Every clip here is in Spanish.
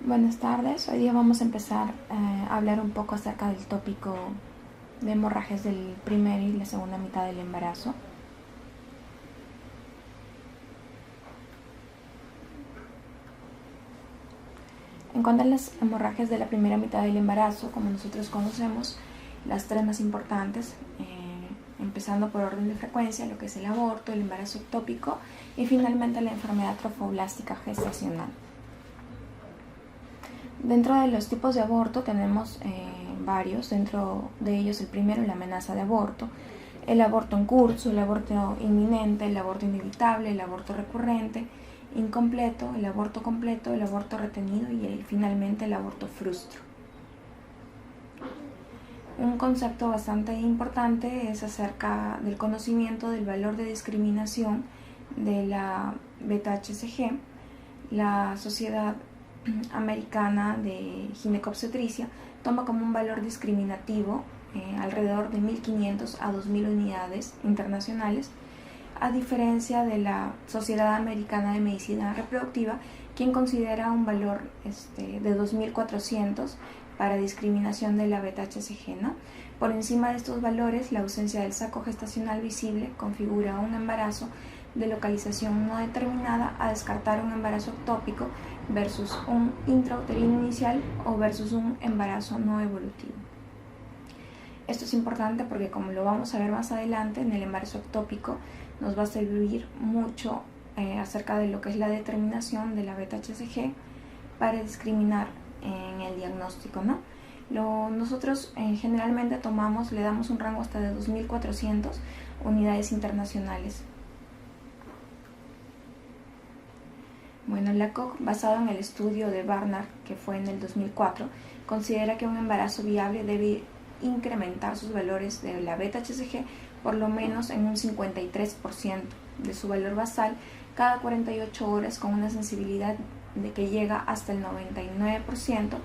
Buenas tardes, hoy día vamos a empezar a hablar un poco acerca del tópico de hemorragias del primer y la segunda mitad del embarazo. En cuanto a las hemorragias de la primera mitad del embarazo, como nosotros conocemos, las tres más importantes, empezando por orden de frecuencia, lo que es el aborto, el embarazo ectópico y finalmente la enfermedad trofoblástica gestacional. Dentro de los tipos de aborto tenemos varios, dentro de ellos el primero, la amenaza de aborto, el aborto en curso, el aborto inminente, el aborto inevitable, el aborto recurrente, incompleto, el aborto completo, el aborto retenido y finalmente el aborto frustro. Un concepto bastante importante es acerca del conocimiento del valor de discriminación de la beta-HCG. La Sociedad Americana de Ginecobstetricia toma como un valor discriminativo alrededor de 1.500 a 2.000 unidades internacionales, a diferencia de la Sociedad Americana de Medicina Reproductiva, quien considera un valor de 2.400 para discriminación de la beta-HCG, ¿no? Por encima de estos valores, la ausencia del saco gestacional visible configura un embarazo de localización no determinada a descartar un embarazo ectópico versus un intrauterino inicial o versus un embarazo no evolutivo. Esto es importante porque, como lo vamos a ver más adelante, en el embarazo ectópico nos va a servir mucho acerca de lo que es la determinación de la beta-HCG para discriminar en el diagnóstico, ¿no? Nosotros generalmente le damos un rango hasta de 2.400 unidades internacionales. Bueno, la COG, basado en el estudio de Barnard, que fue en el 2004, considera que un embarazo viable debe incrementar sus valores de la beta-HCG por lo menos en un 53% de su valor basal cada 48 horas, con una sensibilidad de que llega hasta el 99%.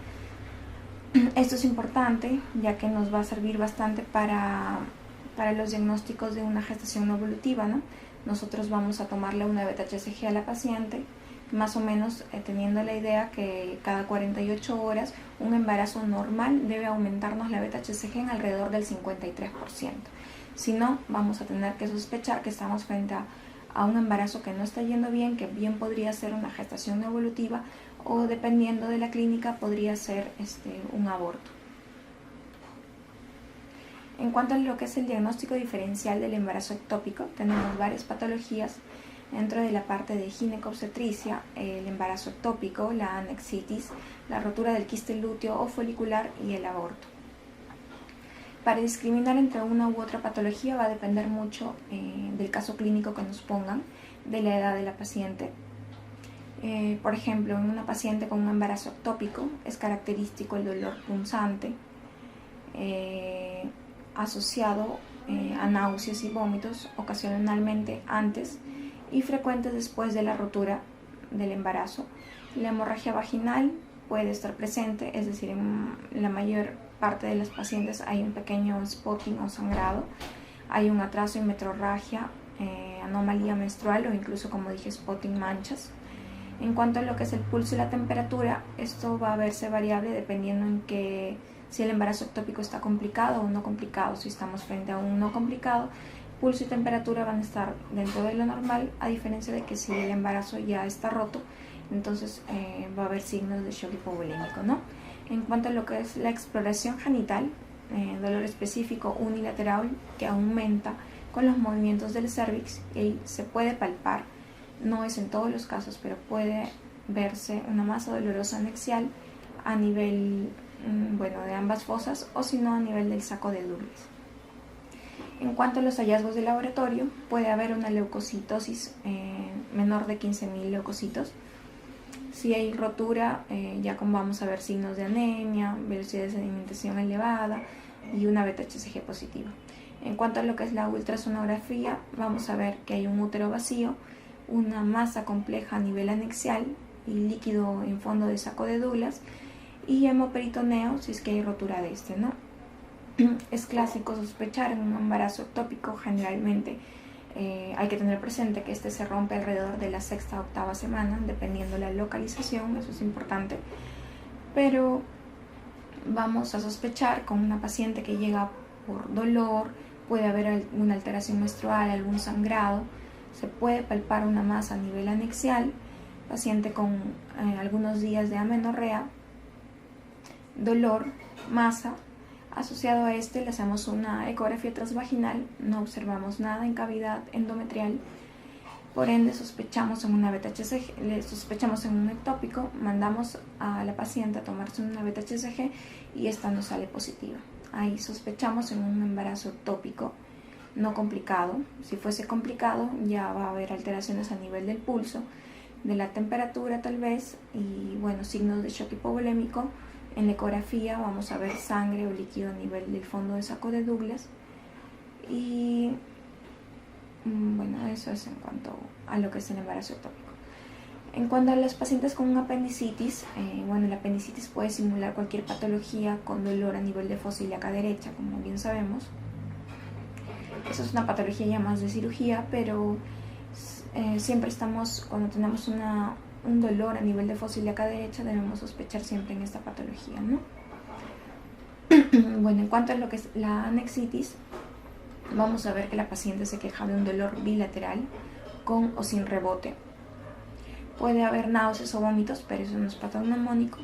Esto es importante, ya que nos va a servir bastante para los diagnósticos de una gestación no evolutiva, ¿no? Nosotros vamos a tomarle una beta-HCG a la paciente, más o menos teniendo la idea que cada 48 horas un embarazo normal debe aumentarnos la beta-HCG en alrededor del 53%. Si no, vamos a tener que sospechar que estamos frente a un embarazo que no está yendo bien, que bien podría ser una gestación no evolutiva o, dependiendo de la clínica, podría ser un aborto. En cuanto a lo que es el diagnóstico diferencial del embarazo ectópico, tenemos varias patologías dentro de la parte de ginecobstetricia: el embarazo ectópico, la anexitis, la rotura del quiste lúteo o folicular y el aborto. Para discriminar entre una u otra patología va a depender mucho del caso clínico que nos pongan, de la edad de la paciente. Por ejemplo, en una paciente con un embarazo ectópico es característico el dolor punzante asociado a náuseas y vómitos ocasionalmente antes y frecuentes después de la rotura del embarazo. La hemorragia vaginal puede estar presente, es decir, en la mayor parte de las pacientes hay un pequeño spotting o sangrado, hay un atraso y metrorragia, anomalía menstrual o incluso, como dije, spotting, manchas. En cuanto a lo que es el pulso y la temperatura, esto va a verse variable dependiendo en que si el embarazo ectópico está complicado o no complicado. Si estamos frente a un no complicado, pulso y temperatura van a estar dentro de lo normal, a diferencia de que si el embarazo ya está roto, entonces va a haber signos de shock hipovolémico, ¿no? En cuanto a lo que es la exploración genital, dolor específico unilateral que aumenta con los movimientos del cervix y se puede palpar, no es en todos los casos, pero puede verse una masa dolorosa anexial a nivel de ambas fosas, o si no a nivel del saco de Douglas. En cuanto a los hallazgos de laboratorio, puede haber una leucocitosis menor de 15.000 leucocitos. Si hay rotura, ya vamos a ver signos de anemia, velocidad de sedimentación elevada y una beta-HCG positiva. En cuanto a lo que es la ultrasonografía, vamos a ver que hay un útero vacío, una masa compleja a nivel anexial y líquido en fondo de saco de Douglas, y hemoperitoneo si es que hay rotura de este, ¿no? Es clásico sospechar en un embarazo ectópico. Generalmente hay que tener presente que este se rompe alrededor de la sexta o octava semana, dependiendo la localización, eso es importante. pero vamos a sospechar con una paciente que llega por dolor, puede haber alguna alteración menstrual, algún sangrado, se puede palpar una masa a nivel anexial, paciente con algunos días de amenorrea, dolor, masa. Asociado a este le hacemos una ecografía transvaginal, no observamos nada en cavidad endometrial, por ende sospechamos en una beta-HCG, le sospechamos en un ectópico, mandamos a la paciente a tomarse una beta-HCG y esta nos sale positiva. Ahí sospechamos en un embarazo ectópico no complicado. Si fuese complicado ya va a haber alteraciones a nivel del pulso, de la temperatura tal vez, y bueno, signos de shock hipovolémico. En la ecografía vamos a ver sangre o líquido a nivel del fondo de saco de Douglas. Y bueno, eso es en cuanto a lo que es el embarazo ectópico. En cuanto a los pacientes con una apendicitis, bueno, la apendicitis puede simular cualquier patología con dolor a nivel de fosa ilíaca derecha, como bien sabemos. Eso es una patología ya más de cirugía, pero siempre estamos, cuando tenemos un dolor a nivel de fosa ilíaca derecha, debemos sospechar siempre en esta patología, ¿no? Bueno, en cuanto a lo que es la anexitis, vamos a ver que la paciente se queja de un dolor bilateral con o sin rebote. Puede haber náuseas o vómitos, pero eso no es patognomónico.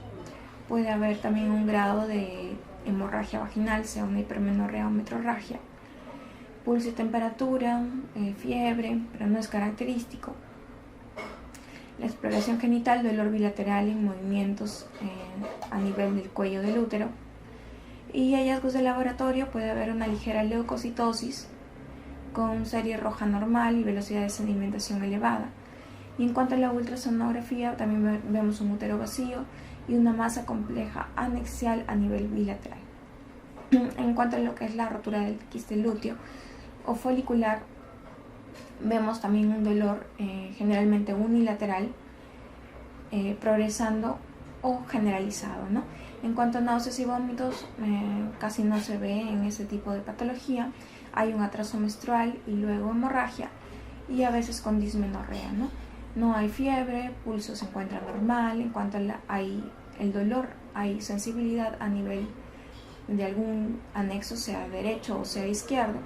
Puede haber también un grado de hemorragia vaginal, sea una hipermenorrea o metrorragia. Pulso y temperatura, fiebre, pero no es característico. La exploración genital, dolor bilateral y movimientos a nivel del cuello del útero. Y hallazgos de laboratorio, puede haber una ligera leucocitosis con serie roja normal y velocidad de sedimentación elevada. Y en cuanto a la ultrasonografía, también vemos un útero vacío y una masa compleja anexial a nivel bilateral. En cuanto a lo que es la rotura del quiste lúteo o folicular, vemos también un dolor generalmente unilateral, progresando o generalizado, ¿no? En cuanto a náuseas y vómitos, casi no se ve en ese tipo de patología. Hay un atraso menstrual y luego hemorragia, y a veces con dismenorrea, ¿no? No hay fiebre, pulso se encuentra normal. En cuanto a el dolor, hay sensibilidad a nivel de algún anexo, sea derecho o sea izquierdo.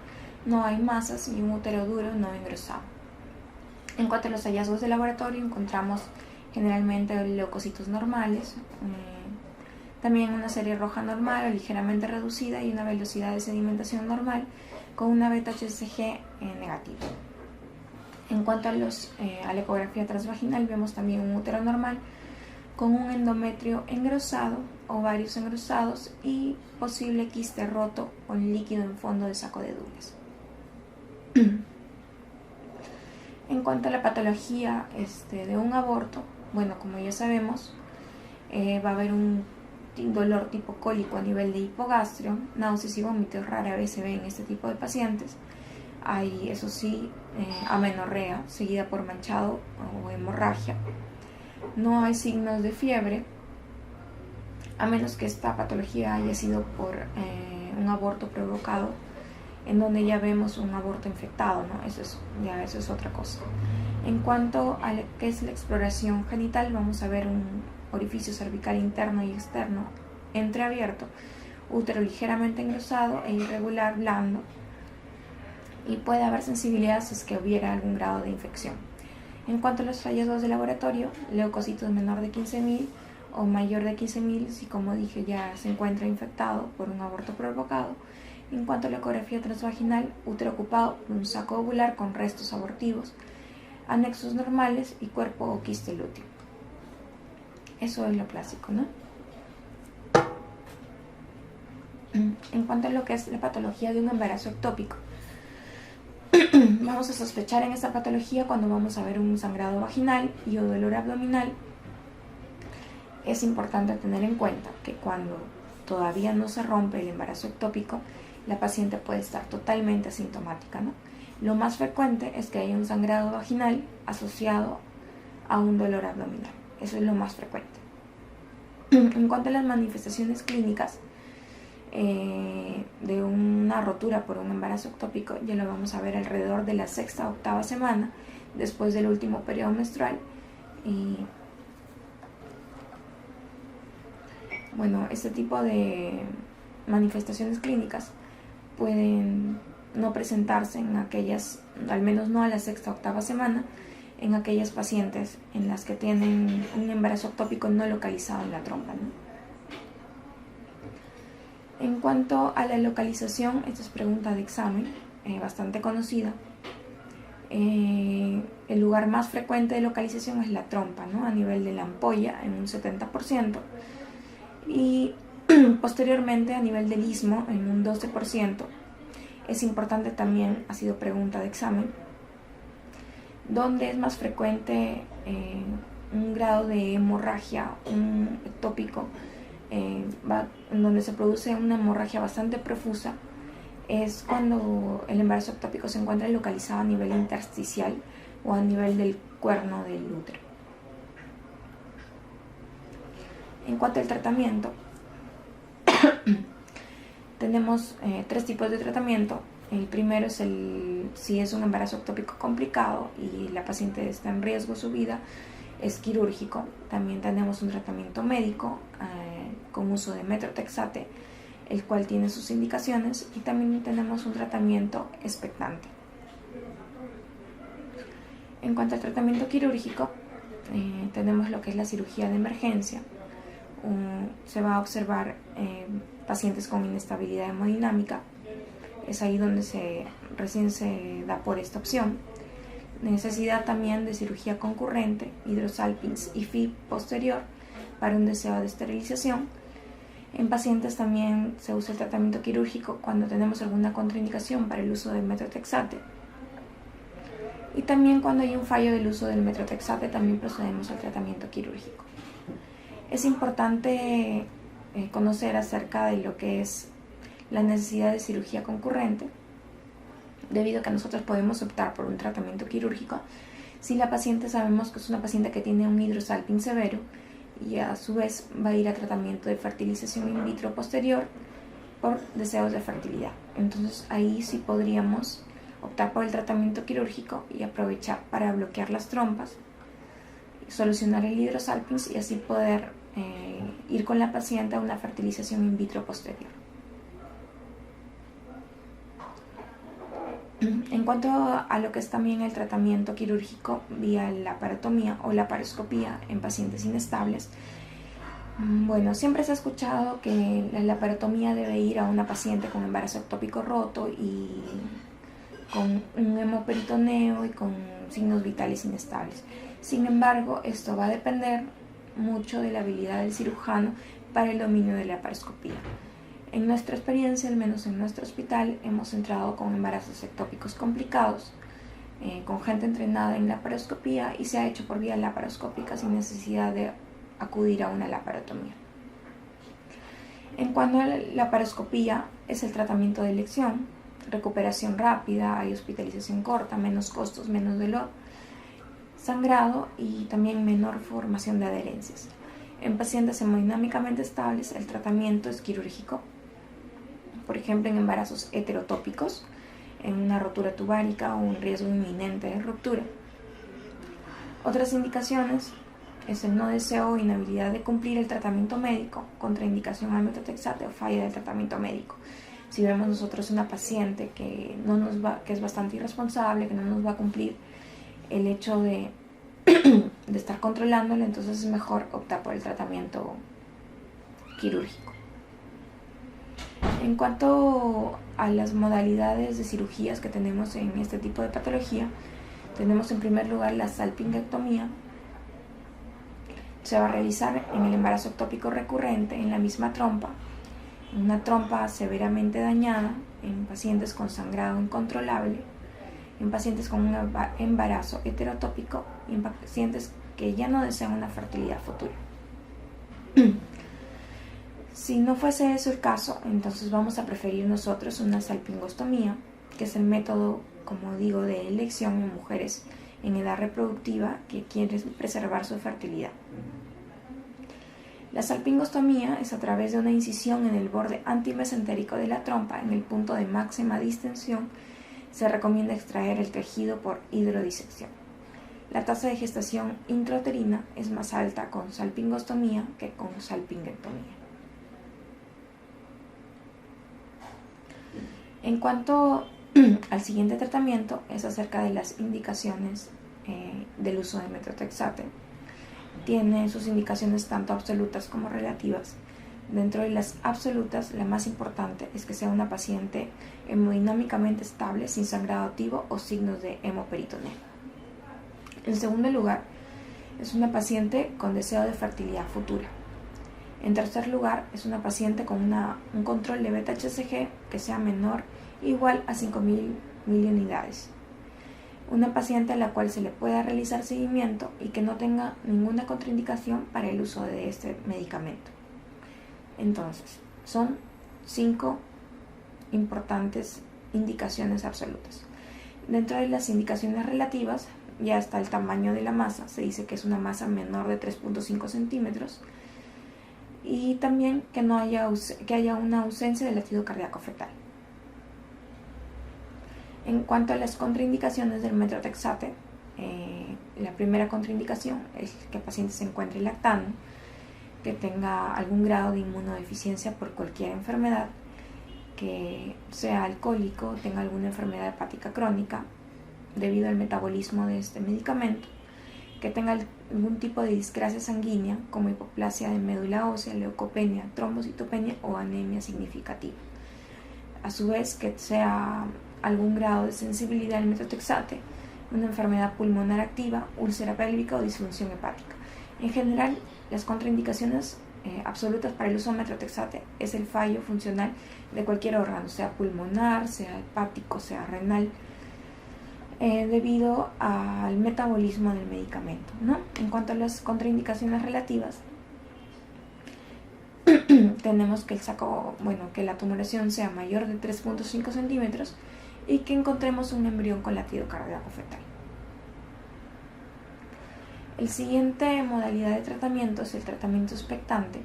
No hay masas y un útero duro no engrosado. En cuanto a los hallazgos de laboratorio, encontramos generalmente leucocitos normales, también una serie roja normal o ligeramente reducida y una velocidad de sedimentación normal con una beta-HCG negativa. En cuanto a la ecografía transvaginal, vemos también un útero normal con un endometrio engrosado, ovarios engrosados y posible quiste roto o líquido en fondo de saco de Douglas. En cuanto a la patología de un aborto, bueno, como ya sabemos, va a haber un dolor tipo cólico a nivel de hipogastrio, náuseas y vómitos rara vez se ven en este tipo de pacientes. Hay, eso sí, amenorrea seguida por manchado o hemorragia. No hay signos de fiebre, a menos que esta patología haya sido por un aborto provocado, en donde ya vemos un aborto infectado, ¿no? Eso es otra cosa. En cuanto a lo que es la exploración genital, vamos a ver un orificio cervical interno y externo entreabierto, útero ligeramente engrosado e irregular blando, y puede haber sensibilidad si es que hubiera algún grado de infección. En cuanto a los hallazgos de laboratorio, leucocitos menor de 15.000 o mayor de 15.000 si, como dije, ya se encuentra infectado por un aborto provocado. En cuanto a la ecografía transvaginal, útero ocupado por un saco ovular con restos abortivos, anexos normales y cuerpo o quiste lúteo. Eso es lo clásico, ¿no? En cuanto a lo que es la patología de un embarazo ectópico, vamos a sospechar en esta patología cuando vamos a ver un sangrado vaginal y o dolor abdominal. Es importante tener en cuenta que cuando todavía no se rompe el embarazo ectópico, la paciente puede estar totalmente asintomática, ¿no? Lo más frecuente es que haya un sangrado vaginal asociado a un dolor abdominal. Eso es lo más frecuente. En cuanto a las manifestaciones clínicas de una rotura por un embarazo ectópico, ya lo vamos a ver alrededor de la 6ª o 8ª semana después del último periodo menstrual. Bueno, este tipo de manifestaciones clínicas pueden no presentarse en aquellas, al menos no a la sexta o octava semana, en aquellas pacientes en las que tienen un embarazo ectópico no localizado en la trompa, ¿no? En cuanto a la localización, esta es pregunta de examen, bastante conocida. El lugar más frecuente de localización es la trompa, ¿no? A nivel de la ampolla en un 70%, y posteriormente a nivel del istmo en un 12%. Es importante también, ha sido pregunta de examen, ¿dónde es más frecuente un grado de hemorragia, un ectópico, en donde se produce una hemorragia bastante profusa? Es cuando el embarazo ectópico se encuentra localizado a nivel intersticial o a nivel del cuerno del útero. En cuanto al tratamiento, tenemos 3 tipos de tratamiento. El primero es si es un embarazo ectópico complicado y la paciente está en riesgo de su vida, es quirúrgico. También tenemos un tratamiento médico con uso de metotrexate, el cual tiene sus indicaciones, y también tenemos un tratamiento expectante. En cuanto al tratamiento quirúrgico, tenemos lo que es la cirugía de emergencia. Se va a observar pacientes con inestabilidad hemodinámica. Es ahí donde recién se da por esta opción. Necesidad también de cirugía concurrente, hidrosalpinx y FIB posterior para un deseo de esterilización. En pacientes también se usa el tratamiento quirúrgico cuando tenemos alguna contraindicación para el uso del metotrexate. Y también cuando hay un fallo del uso del metotrexate también procedemos al tratamiento quirúrgico. Es importante conocer acerca de lo que es la necesidad de cirugía concurrente, debido a que nosotros podemos optar por un tratamiento quirúrgico si la paciente sabemos que es una paciente que tiene un hidrosalpinx severo y a su vez va a ir a tratamiento de fertilización in vitro posterior por deseos de fertilidad. Entonces ahí sí podríamos optar por el tratamiento quirúrgico y aprovechar para bloquear las trompas, solucionar el hidrosalpinx y así poder ir con la paciente a una fertilización in vitro posterior. En cuanto a lo que es también el tratamiento quirúrgico vía laparotomía o laparoscopía en pacientes inestables, bueno, siempre se ha escuchado que la laparotomía debe ir a una paciente con embarazo ectópico roto y con un hemoperitoneo y con signos vitales inestables. Sin embargo, esto va a depender mucho de la habilidad del cirujano para el dominio de la laparoscopía. En nuestra experiencia, al menos en nuestro hospital, hemos entrado con embarazos ectópicos complicados, con gente entrenada en laparoscopía, y se ha hecho por vía laparoscópica sin necesidad de acudir a una laparotomía. En cuanto a la laparoscopía, es el tratamiento de elección, recuperación rápida, hay hospitalización corta, menos costos, menos dolor, sangrado y también menor formación de adherencias. En pacientes hemodinámicamente estables, el tratamiento es quirúrgico, por ejemplo en embarazos heterotópicos, en una rotura tubárica o un riesgo inminente de ruptura. Otras indicaciones es el no deseo o inhabilidad de cumplir el tratamiento médico, contraindicación al metotrexate o falla del tratamiento médico. Si vemos nosotros una paciente que es bastante irresponsable, que no nos va a cumplir el hecho de estar controlándole, entonces es mejor optar por el tratamiento quirúrgico. En cuanto a las modalidades de cirugías que tenemos en este tipo de patología, tenemos en primer lugar la salpingectomía. Se va a realizar en el embarazo ectópico recurrente en la misma trompa, una trompa severamente dañada, en pacientes con sangrado incontrolable, en pacientes con un embarazo heterotópico y en pacientes que ya no desean una fertilidad futura. Si no fuese eso el caso, entonces vamos a preferir nosotros una salpingostomía, que es el método, como digo, de elección en mujeres en edad reproductiva que quieren preservar su fertilidad. La salpingostomía es a través de una incisión en el borde antimesentérico de la trompa, en el punto de máxima distensión. Se recomienda extraer el tejido por hidrodisección. La tasa de gestación intrauterina es más alta con salpingostomía que con salpingectomía. En cuanto al siguiente tratamiento, es acerca de las indicaciones del uso de metotrexate. Tiene sus indicaciones tanto absolutas como relativas. Dentro de las absolutas, la más importante es que sea una paciente hemodinámicamente estable, sin sangrado activo o signos de hemoperitoneo. En segundo lugar, es una paciente con deseo de fertilidad futura. En tercer lugar, es una paciente con un control de beta-HCG que sea menor o igual a 5.000 miliunidades. Una paciente a la cual se le pueda realizar seguimiento y que no tenga ninguna contraindicación para el uso de este medicamento. Entonces, son 5 importantes indicaciones absolutas. Dentro de las indicaciones relativas, ya está el tamaño de la masa. Se dice que es una masa menor de 3.5 centímetros. Y también que haya una ausencia de latido cardíaco fetal. En cuanto a las contraindicaciones del metotrexate, la primera contraindicación es que el paciente se encuentre lactando, que tenga algún grado de inmunodeficiencia por cualquier enfermedad, que sea alcohólico, tenga alguna enfermedad hepática crónica debido al metabolismo de este medicamento, que tenga algún tipo de discrasia sanguínea como hipoplasia de médula ósea, leucopenia, trombocitopenia o anemia significativa. A su vez, que sea algún grado de sensibilidad al metotrexate, una enfermedad pulmonar activa, úlcera pélvica o disfunción hepática. En general, las contraindicaciones absolutas para el uso de metotrexate es el fallo funcional de cualquier órgano, sea pulmonar, sea hepático, sea renal, debido al metabolismo del medicamento, ¿no? En cuanto a las contraindicaciones relativas, tenemos que que la tumoración sea mayor de 3.5 centímetros y que encontremos un embrión con latido cardíaco fetal. El siguiente modalidad de tratamiento es el tratamiento expectante.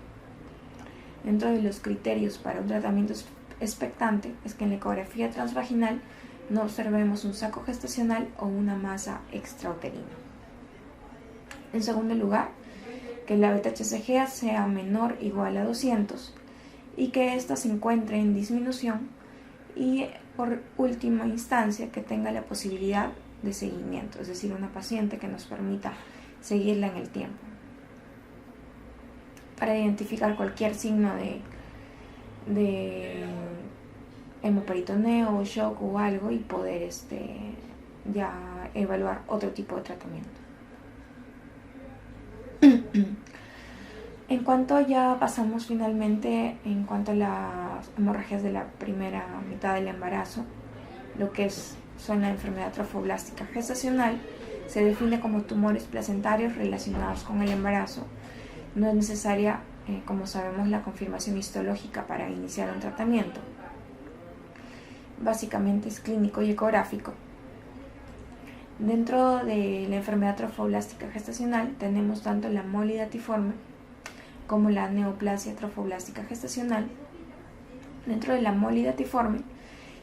Dentro de los criterios para un tratamiento expectante es que en la ecografía transvaginal no observemos un saco gestacional o una masa extrauterina. En segundo lugar, que la beta-HCG sea menor o igual a 200 y que ésta se encuentre en disminución, y por última instancia que tenga la posibilidad de seguimiento, es decir, una paciente que nos permita seguirla en el tiempo para identificar cualquier signo de hemoperitoneo o shock o algo y poder ya evaluar otro tipo de tratamiento. En cuanto ya pasamos finalmente en cuanto a las hemorragias de la primera mitad del embarazo, lo que son la enfermedad trofoblástica gestacional, se define como tumores placentarios relacionados con el embarazo. No es necesaria, como sabemos, la confirmación histológica para iniciar un tratamiento. Básicamente es clínico y ecográfico. Dentro de la enfermedad trofoblástica gestacional tenemos tanto la molidatiforme como la neoplasia trofoblástica gestacional. Dentro de la molidatiforme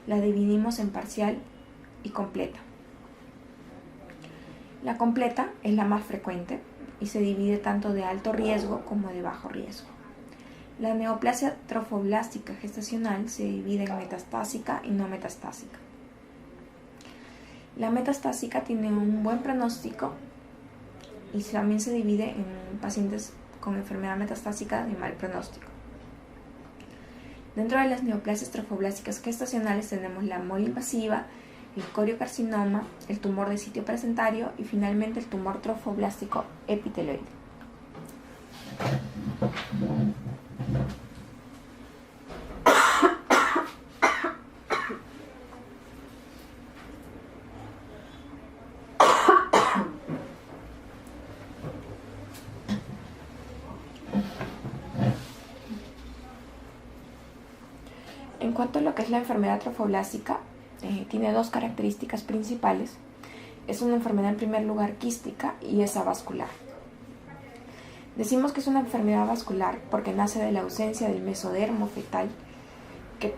la dividimos en parcial y completa. La completa es la más frecuente y se divide tanto de alto riesgo como de bajo riesgo. La neoplasia trofoblástica gestacional se divide en metastásica y no metastásica. La metastásica tiene un buen pronóstico y también se divide en pacientes con enfermedad metastásica de mal pronóstico. Dentro de las neoplasias trofoblásticas gestacionales tenemos la molinvasiva, el coriocarcinoma, el tumor de sitio placentario y finalmente el tumor trofoblástico epiteloide. En cuanto a lo que es la enfermedad trofoblástica, tiene dos características principales. Es una enfermedad en primer lugar quística y es avascular. Decimos que es una enfermedad vascular porque nace de la ausencia del mesodermo fetal que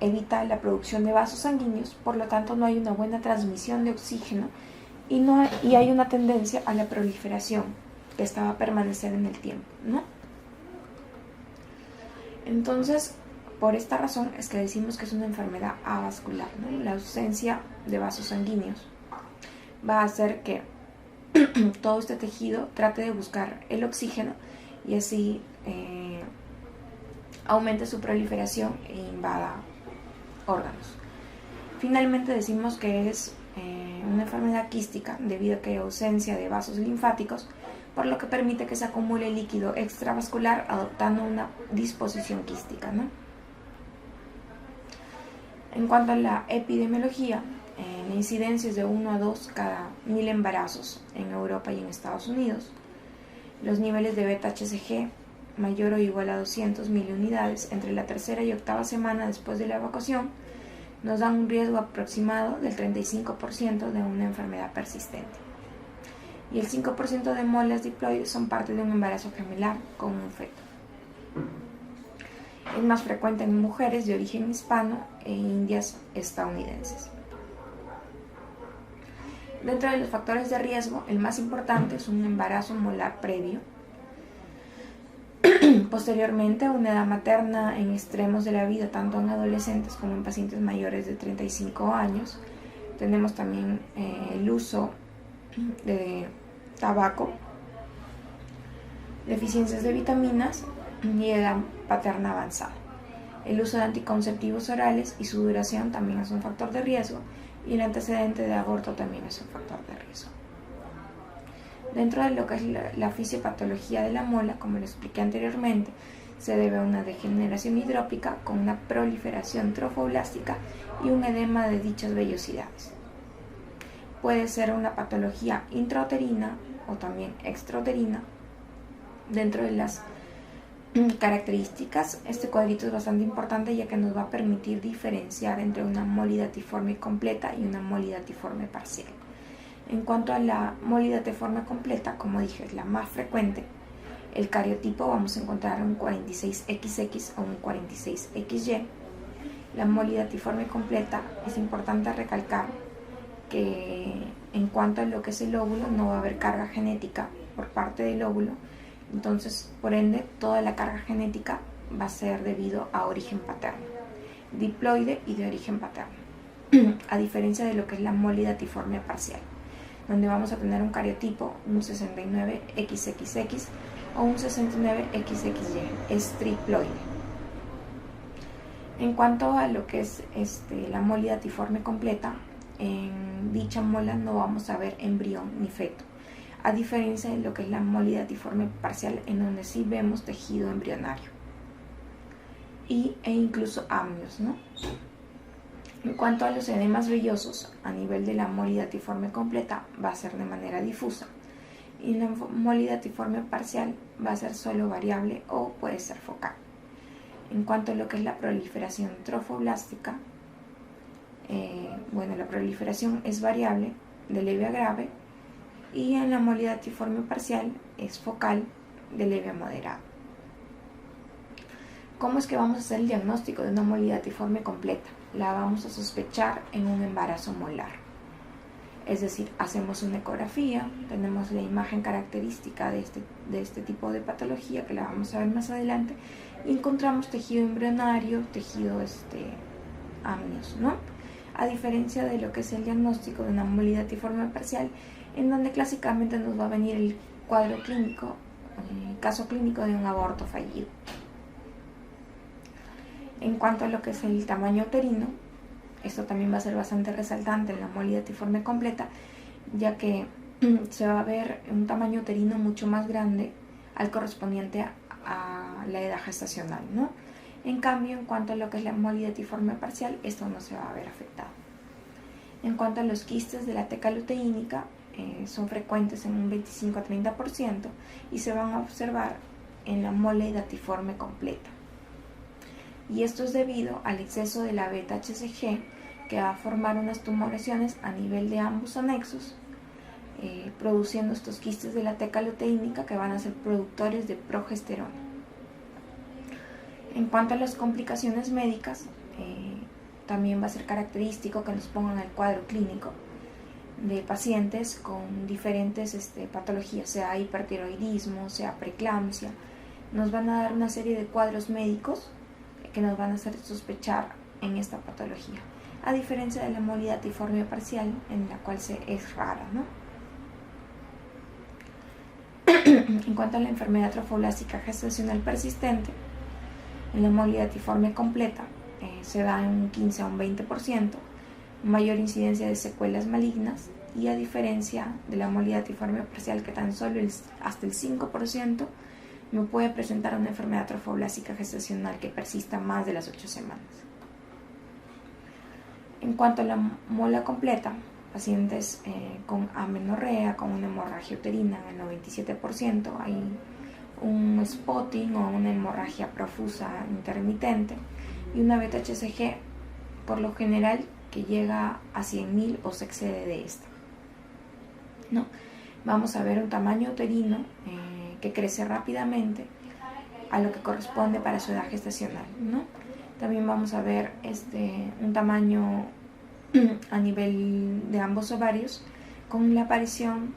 evita la producción de vasos sanguíneos, por lo tanto no hay una buena transmisión de oxígeno y hay una tendencia a la proliferación que esta va a permanecer en el tiempo, ¿no? Entonces, Por esta razón es que decimos que es una enfermedad avascular, ¿no? La ausencia de vasos sanguíneos va a hacer que todo este tejido trate de buscar el oxígeno y así aumente su proliferación e invada órganos. Finalmente decimos que es una enfermedad quística debido a que hay ausencia de vasos linfáticos, por lo que permite que se acumule líquido extravascular adoptando una disposición quística, ¿no? En cuanto a la epidemiología, la incidencia es de 1 a 2 cada 1000 embarazos en Europa y en Estados Unidos. Los niveles de beta-HCG mayor o igual a 200.000 unidades entre la tercera y octava semana después de la evacuación nos dan un riesgo aproximado del 35% de una enfermedad persistente. Y el 5% de molas diploides son parte de un embarazo gemelar con un feto. Es más frecuente en mujeres de origen hispano e indias estadounidenses. Dentro de los factores de riesgo, el más importante es un embarazo molar previo. Posteriormente, una edad materna en extremos de la vida, tanto en adolescentes como en pacientes mayores de 35 años. Tenemos también el uso de tabaco, deficiencias de vitaminas y edad paterna avanzada. El uso de anticonceptivos orales y su duración también es un factor de riesgo, y el antecedente de aborto también es un factor de riesgo. Dentro de lo que es la fisiopatología de la mola, como lo expliqué anteriormente, se debe a una degeneración hidrópica con una proliferación trofoblástica y un edema de dichas vellosidades. Puede ser una patología intrauterina o también extrauterina. Dentro de las características, este cuadrito es bastante importante ya que nos va a permitir diferenciar entre una molidatiforme completa y una molidatiforme parcial. En cuanto a la molidatiforme completa, como dije, es la más frecuente. El cariotipo vamos a encontrar un 46XX o un 46XY. La molidatiforme completa es importante recalcar que en cuanto a lo que es el óvulo no va a haber carga genética por parte del óvulo. Entonces, por ende, toda la carga genética va a ser debido a origen paterno, diploide y de origen paterno, a diferencia de lo que es la molidatiforme parcial, donde vamos a tener un cariotipo, un 69XXX o un 69XXY, es triploide. En cuanto a lo que es la molidatiforme completa, en dicha mola no vamos a ver embrión ni feto, a diferencia de lo que es la molidatiforme parcial, en donde sí vemos tejido embrionario e incluso amnios, ¿no? En cuanto a los edemas vellosos, a nivel de la molidatiforme completa va a ser de manera difusa, y la molidatiforme parcial va a ser solo variable o puede ser focal. En cuanto a lo que es la proliferación trofoblástica, la proliferación es variable, de leve a grave, y en la molidatiforme parcial es focal, de leve a moderado. ¿Cómo es que vamos a hacer el diagnóstico de una molidatiforme completa? La vamos a sospechar en un embarazo molar. Es decir, hacemos una ecografía, tenemos la imagen característica de este tipo de patología, que la vamos a ver más adelante, y encontramos tejido embrionario, tejido amnios, ¿no? A diferencia de lo que es el diagnóstico de una molidatiforme parcial, en donde clásicamente nos va a venir el cuadro clínico, el caso clínico de un aborto fallido. En cuanto a lo que es el tamaño uterino, esto también va a ser bastante resaltante en la molidatiforme completa, ya que se va a ver un tamaño uterino mucho más grande al correspondiente a la edad gestacional, ¿no? En cambio, en cuanto a lo que es la molidatiforme parcial, esto no se va a ver afectado. En cuanto a los quistes de la teca luteínica, son frecuentes en un 25 a 30% y se van a observar en la molidatiforme completa. Y esto es debido al exceso de la beta-HCG, que va a formar unas tumoraciones a nivel de ambos anexos, produciendo estos quistes de la teca luteínica que van a ser productores de progesterona. En cuanto a las complicaciones médicas, también va a ser característico que nos pongan el cuadro clínico de pacientes con diferentes patologías, sea hipertiroidismo, sea preeclampsia. Nos van a dar una serie de cuadros médicos que nos van a hacer sospechar en esta patología, a diferencia de la molidatiforme parcial, en la cual es rara, ¿no? En cuanto a la enfermedad trofoblástica gestacional persistente, en la molidatiforme completa se da en un 15 a un 20%, mayor incidencia de secuelas malignas, y a diferencia de la molidatiforme parcial, que tan solo hasta el 5% me puede presentar una enfermedad trofoblástica gestacional que persista más de las 8 semanas. En cuanto a la mola completa, pacientes con amenorrea, con una hemorragia uterina en el 97%, hay un spotting o una hemorragia profusa intermitente y una beta-HCG por lo general que llega a 100.000 o se excede de esta, ¿no? Vamos a ver un tamaño uterino que crece rápidamente a lo que corresponde para su edad gestacional, ¿no? También vamos a ver un tamaño a nivel de ambos ovarios con la aparición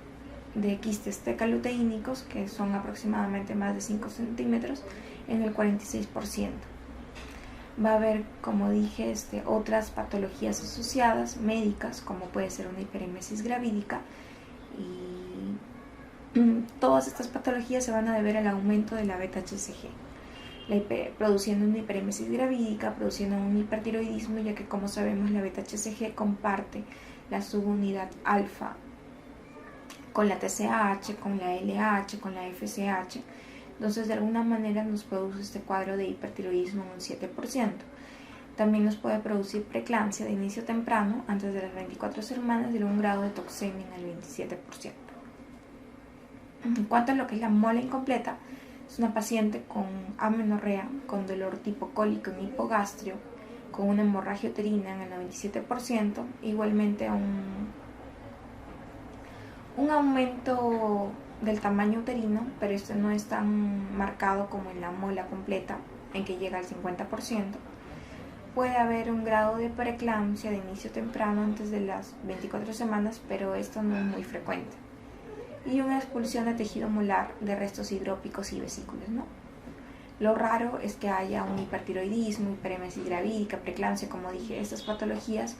de quistes tecaluteínicos, que son aproximadamente más de 5 centímetros, en el 46%. Va a haber, como dije, otras patologías asociadas médicas, como puede ser una hiperemesis gravídica, y todas estas patologías se van a deber al aumento de la beta-HCG, produciendo una hiperemesis gravídica, produciendo un hipertiroidismo, ya que, como sabemos, la beta-HCG comparte la subunidad alfa con la TSH, con la LH, con la FSH. Entonces, de alguna manera nos produce este cuadro de hipertiroidismo en un 7%. También nos puede producir preeclampsia de inicio temprano, antes de las 24 semanas, de un grado de toxemia en el 27%. En cuanto a lo que es la mola incompleta, es una paciente con amenorrea, con dolor tipo cólico en hipogastrio, con una hemorragia uterina en el 97%, igualmente un aumento del tamaño uterino, pero este no es tan marcado como en la mola completa, en que llega al 50%. Puede haber un grado de preeclampsia de inicio temprano antes de las 24 semanas, pero esto no es muy frecuente. Y una expulsión de tejido molar de restos hidrópicos y vesículas, ¿no? Lo raro es que haya un hipertiroidismo, hiperemesis gravídica, preeclampsia, como dije. Estas patologías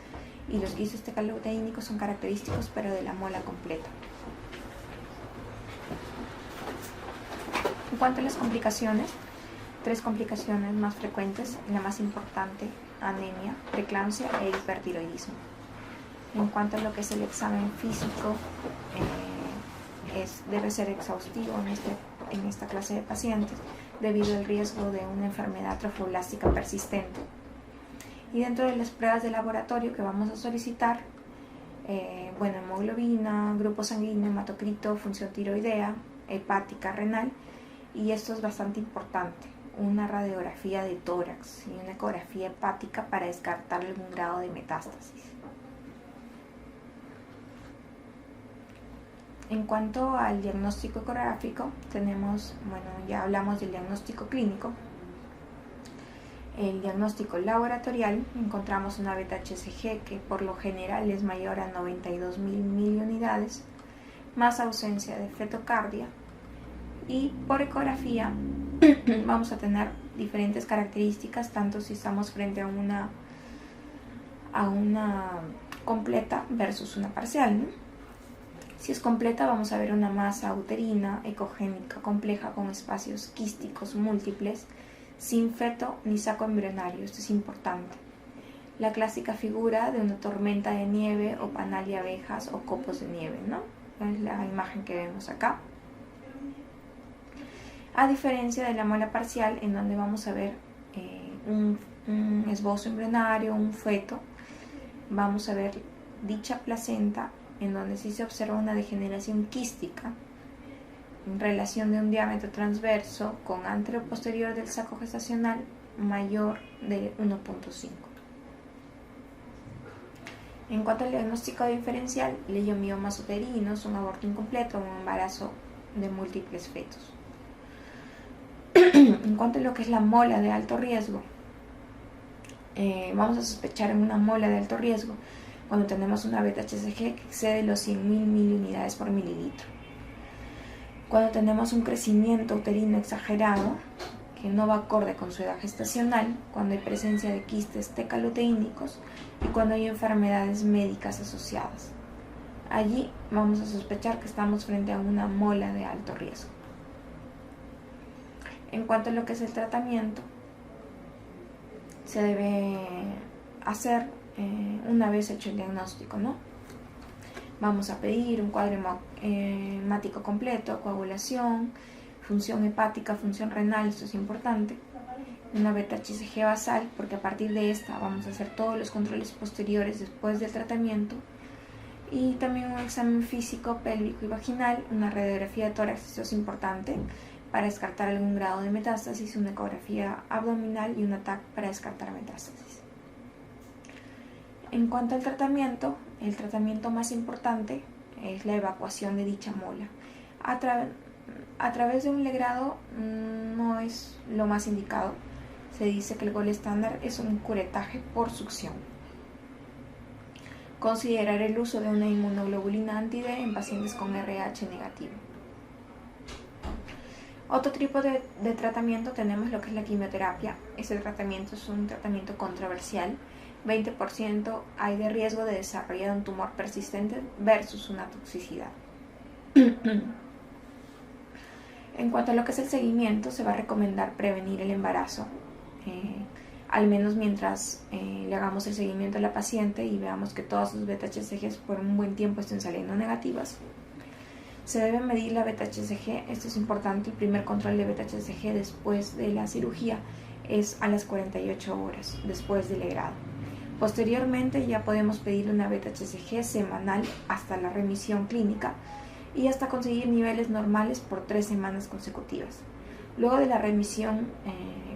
y los quistes tecaluteínicos son característicos, pero de la mola completa. En cuanto a las complicaciones, 3 complicaciones más frecuentes, la más importante, anemia, preeclampsia e hipertiroidismo. En cuanto a lo que es el examen físico, debe ser exhaustivo en esta clase de pacientes debido al riesgo de una enfermedad trofoblástica persistente. Y dentro de las pruebas de laboratorio que vamos a solicitar, hemoglobina, grupo sanguíneo, hematocrito, función tiroidea, hepática, renal, y esto es bastante importante, una radiografía de tórax y una ecografía hepática para descartar algún grado de metástasis. En cuanto al diagnóstico ecográfico, ya hablamos del diagnóstico clínico. El diagnóstico laboratorial, encontramos una beta-HCG que por lo general es mayor a 92.000 miliunidades, más ausencia de fetocardia, y por ecografía vamos a tener diferentes características, tanto si estamos frente a una completa versus una parcial, ¿no? Si es completa, vamos a ver una masa uterina ecogénica compleja con espacios quísticos múltiples, sin feto ni saco embrionario. Esto es importante. La clásica figura de una tormenta de nieve o panal de abejas o copos de nieve, ¿no? Es la imagen que vemos acá. A diferencia de la mola parcial, en donde vamos a ver un esbozo embrionario, un feto, vamos a ver dicha placenta, en donde sí se observa una degeneración quística en relación de un diámetro transverso con anteroposterior del saco gestacional mayor de 1.5. En cuanto al diagnóstico diferencial, leiomiomas uterinos, un aborto incompleto o un embarazo de múltiples fetos. En cuanto a lo que es la mola de alto riesgo, vamos a sospechar en una mola de alto riesgo cuando tenemos una beta-HCG que excede los 100.000 miliunidades por mililitro. Cuando tenemos un crecimiento uterino exagerado, que no va acorde con su edad gestacional, cuando hay presencia de quistes tecaloteínicos y cuando hay enfermedades médicas asociadas. Allí vamos a sospechar que estamos frente a una mola de alto riesgo. En cuanto a lo que es el tratamiento, se debe hacer una vez hecho el diagnóstico, ¿no? Vamos a pedir un cuadro hemático completo, coagulación, función hepática, función renal, esto es importante, una beta-HCG basal, porque a partir de esta vamos a hacer todos los controles posteriores después del tratamiento, y también un examen físico pélvico y vaginal, una radiografía de tórax, esto es importante, para descartar algún grado de metástasis, una ecografía abdominal y un TAC para descartar metástasis. En cuanto al tratamiento, el tratamiento más importante es la evacuación de dicha mola. A través de un legrado no es lo más indicado. Se dice que el gol estándar es un curetaje por succión. Considerar el uso de una inmunoglobulina anti-D en pacientes con RH negativo. Otro tipo de tratamiento tenemos lo que es la quimioterapia. Este tratamiento es un tratamiento controversial. 20% hay de riesgo de desarrollar un tumor persistente versus una toxicidad. En cuanto a lo que es el seguimiento, se va a recomendar prevenir el embarazo, al menos mientras le hagamos el seguimiento a la paciente y veamos que todas sus beta-HCGs por un buen tiempo estén saliendo negativas. Se debe medir la beta-HCG, esto es importante, el primer control de beta-HCG después de la cirugía es a las 48 horas después del legrado. Posteriormente ya podemos pedir una beta-HCG semanal hasta la remisión clínica y hasta conseguir niveles normales por 3 semanas consecutivas. Luego de la remisión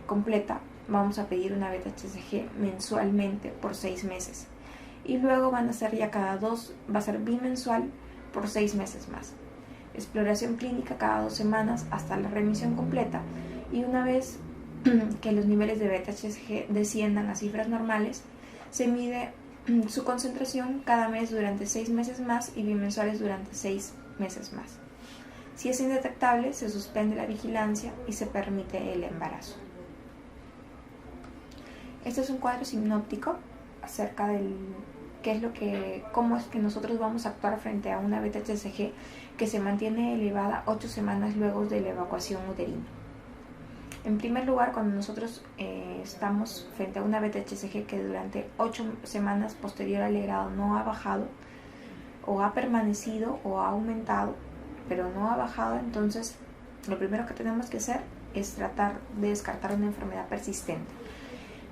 completa vamos a pedir una beta-HCG mensualmente por 6 meses y luego van a ser ya cada 2, va a ser bimensual por 6 meses más. Exploración clínica cada 2 semanas hasta la remisión completa y una vez que los niveles de beta-HCG desciendan a cifras normales, se mide su concentración cada mes durante 6 meses más y bimensuales durante 6 meses más. Si es indetectable, se suspende la vigilancia y se permite el embarazo. Este es un cuadro sinóptico acerca del cómo es que nosotros vamos a actuar frente a una beta-HCG que se mantiene elevada 8 semanas luego de la evacuación uterina. En primer lugar, cuando nosotros estamos frente a una beta-HCG que durante 8 semanas posterior al legrado no ha bajado, o ha permanecido o ha aumentado, pero no ha bajado, entonces lo primero que tenemos que hacer es tratar de descartar una enfermedad persistente,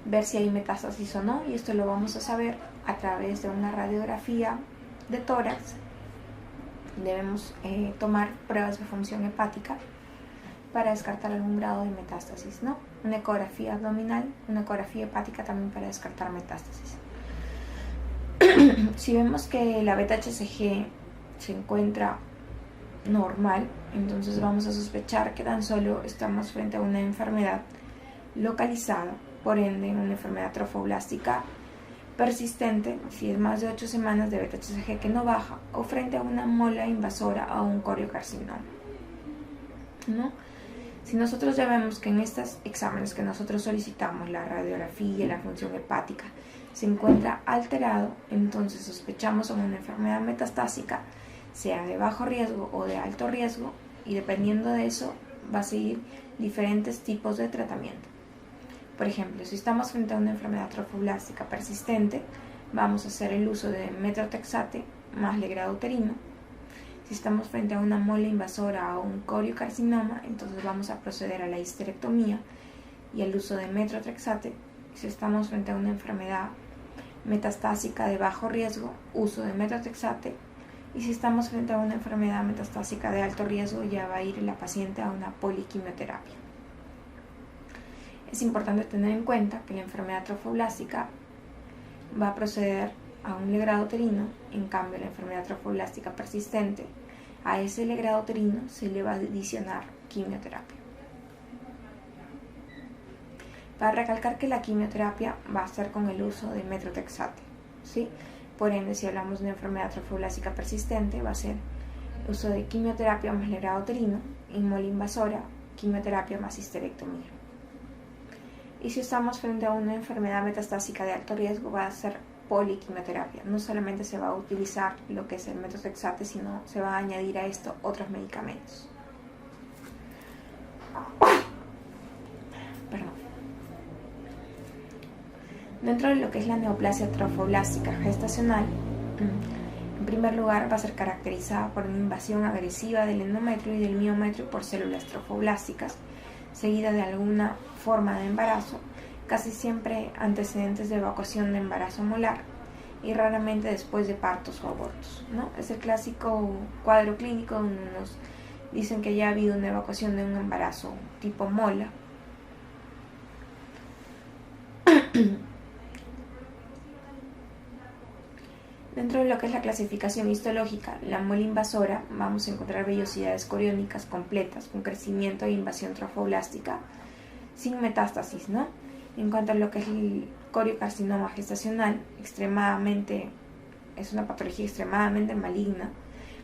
ver si hay metástasis o no, y esto lo vamos a saber a través de una radiografía de tórax. Debemos tomar pruebas de función hepática para descartar algún grado de metástasis, ¿no? Una ecografía abdominal, una ecografía hepática también para descartar metástasis. Si vemos que la beta-HCG se encuentra normal, entonces vamos a sospechar que tan solo estamos frente a una enfermedad localizada, por ende una enfermedad trofoblástica persistente, si es más de 8 semanas de beta-HCG que no baja, o frente a una mola invasora o un coriocarcinoma, ¿no? Si nosotros ya vemos que en estos exámenes que nosotros solicitamos, la radiografía y la función hepática, se encuentra alterado, entonces sospechamos en una enfermedad metastásica, sea de bajo riesgo o de alto riesgo, y dependiendo de eso va a seguir diferentes tipos de tratamiento. Por ejemplo, si estamos frente a una enfermedad trofoblástica persistente, vamos a hacer el uso de metrotexate más legrado uterino. Si estamos frente a una mola invasora o un coriocarcinoma, entonces vamos a proceder a la histerectomía y el uso de metrotexate. Si estamos frente a una enfermedad metastásica de bajo riesgo, uso de metrotexate. Y si estamos frente a una enfermedad metastásica de alto riesgo, ya va a ir la paciente a una poliquimioterapia. Es importante tener en cuenta que la enfermedad trofoblástica va a proceder a un legrado uterino, en cambio la enfermedad trofoblástica persistente, a ese legrado uterino se le va a adicionar quimioterapia. Para recalcar que la quimioterapia va a ser con el uso de metrotexate, ¿sí? Por ende, si hablamos de una enfermedad trofoblástica persistente, va a ser uso de quimioterapia más legrado uterino, y mola invasora, quimioterapia más histerectomía. Y si estamos frente a una enfermedad metastásica de alto riesgo, va a ser poliquimioterapia. No solamente se va a utilizar lo que es el metotrexate, sino se va a añadir a esto otros medicamentos. Dentro de lo que es la neoplasia trofoblástica gestacional, en primer lugar va a ser caracterizada por una invasión agresiva del endometrio y del miometrio por células trofoblásticas, seguida de alguna forma de embarazo, casi siempre antecedentes de evacuación de embarazo molar y raramente después de partos o abortos, ¿no? Es el clásico cuadro clínico donde nos dicen que ya ha habido una evacuación de un embarazo tipo mola. Dentro de lo que es la clasificación histológica, la mola invasora, vamos a encontrar vellosidades coriónicas completas con crecimiento e invasión trofoblástica sin metástasis, ¿no? En cuanto a lo que es el coriocarcinoma gestacional, es una patología extremadamente maligna.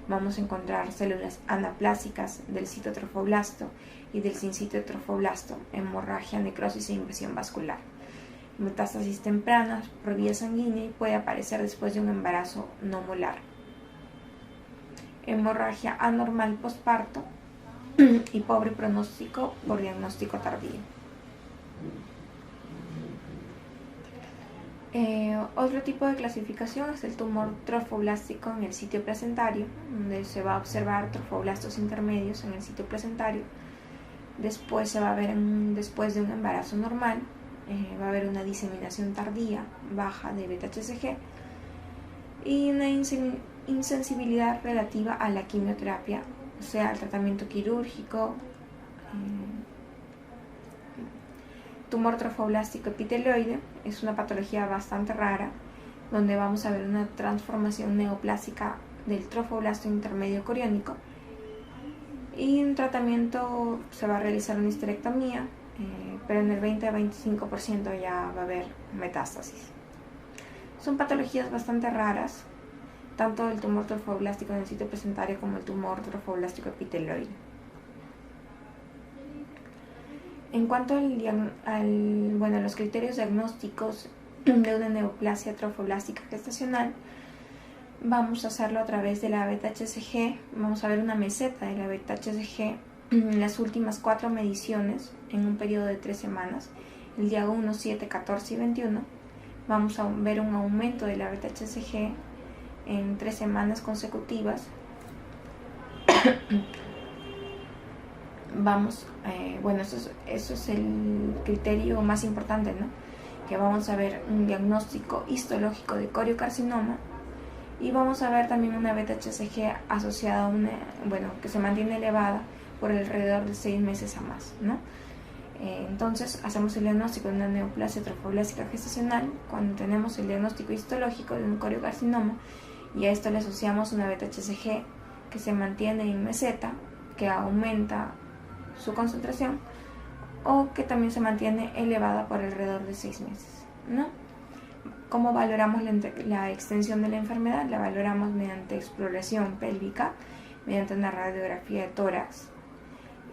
Vamos a encontrar células anaplásicas del citotrofoblasto y del sincitotrofoblasto, hemorragia, necrosis e invasión vascular. Metástasis tempranas por vía sanguínea y puede aparecer después de un embarazo no molar. Hemorragia anormal posparto y pobre pronóstico por diagnóstico tardío. Otro tipo de clasificación es el tumor trofoblástico en el sitio placentario, donde se va a observar trofoblastos intermedios en el sitio placentario. Después se va a ver después de un embarazo normal. Va a haber una diseminación tardía, baja de beta-HCG y una insensibilidad relativa a la quimioterapia, o sea, al tratamiento quirúrgico. Tumor trofoblástico epiteloide es una patología bastante rara, donde vamos a ver una transformación neoplásica del trofoblasto intermedio coriónico y en tratamiento se va a realizar una histerectomía, pero en el 20 a 25% ya va a haber metástasis. Son patologías bastante raras, tanto el tumor trofoblástico en el sitio placentario como el tumor trofoblástico epiteloide. En cuanto a los criterios diagnósticos de una neoplasia trofoblástica gestacional, vamos a hacerlo a través de la beta-HCG. Vamos a ver una meseta de la beta-HCG en las últimas 4 mediciones en un periodo de 3 semanas, el día 1, 7, 14 y 21. Vamos a ver un aumento de la beta-HCG en 3 semanas consecutivas. Eso es el criterio más importante, ¿no? Que vamos a ver un diagnóstico histológico de coriocarcinoma y vamos a ver también una beta-HCG asociada a que se mantiene elevada por alrededor de 6 meses a más, ¿no? Entonces hacemos el diagnóstico de una neoplasia trofoblástica gestacional cuando tenemos el diagnóstico histológico de un coriocarcinoma y a esto le asociamos una beta-HCG que se mantiene en meseta, que aumenta su concentración o que también se mantiene elevada por alrededor de 6 meses, ¿no? ¿Cómo valoramos la extensión de la enfermedad? La valoramos mediante exploración pélvica, mediante una radiografía de tórax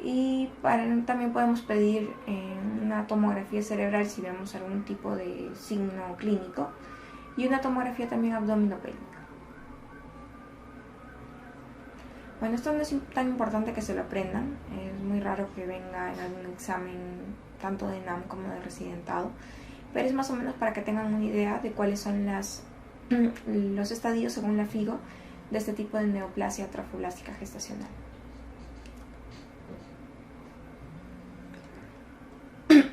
y también podemos pedir una tomografía cerebral si vemos algún tipo de signo clínico y una tomografía también abdominopélvica. Bueno, esto no es tan importante que se lo aprendan, es muy raro que venga en algún examen tanto de NAM como de residentado, pero es más o menos para que tengan una idea de cuáles son los estadios según la FIGO de este tipo de neoplasia trofoblástica gestacional.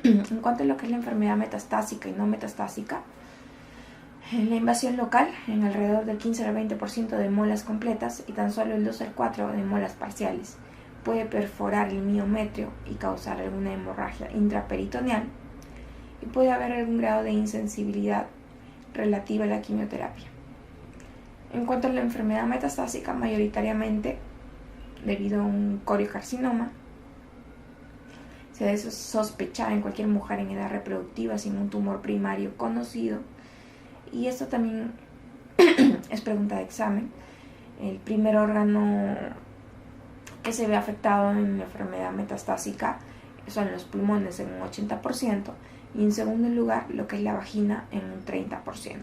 En cuanto a lo que es la enfermedad metastásica y no metastásica, la invasión local en alrededor del 15 al 20% de molas completas y tan solo el 2 al 4% de molas parciales. Puede perforar el miometrio y causar alguna hemorragia intraperitoneal y puede haber algún grado de insensibilidad relativa a la quimioterapia. En cuanto a la enfermedad metastásica, mayoritariamente debido a un coriocarcinoma, se debe sospechar en cualquier mujer en edad reproductiva sin un tumor primario conocido. Y esto también es pregunta de examen. El primer órgano que se ve afectado en la enfermedad metastásica son los pulmones en un 80% y en segundo lugar lo que es la vagina en un 30%.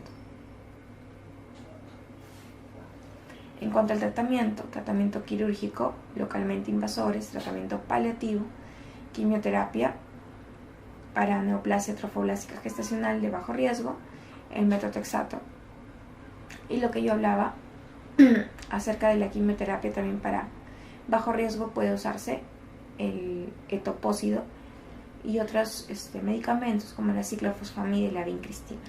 En cuanto al tratamiento quirúrgico, localmente invasores, tratamiento paliativo, quimioterapia para neoplasia trofoblásica gestacional de bajo riesgo, el metotrexato. Y lo que yo hablaba acerca de la quimioterapia también para bajo riesgo puede usarse el etopósido y otros medicamentos como la ciclofosfamida y la vincristina.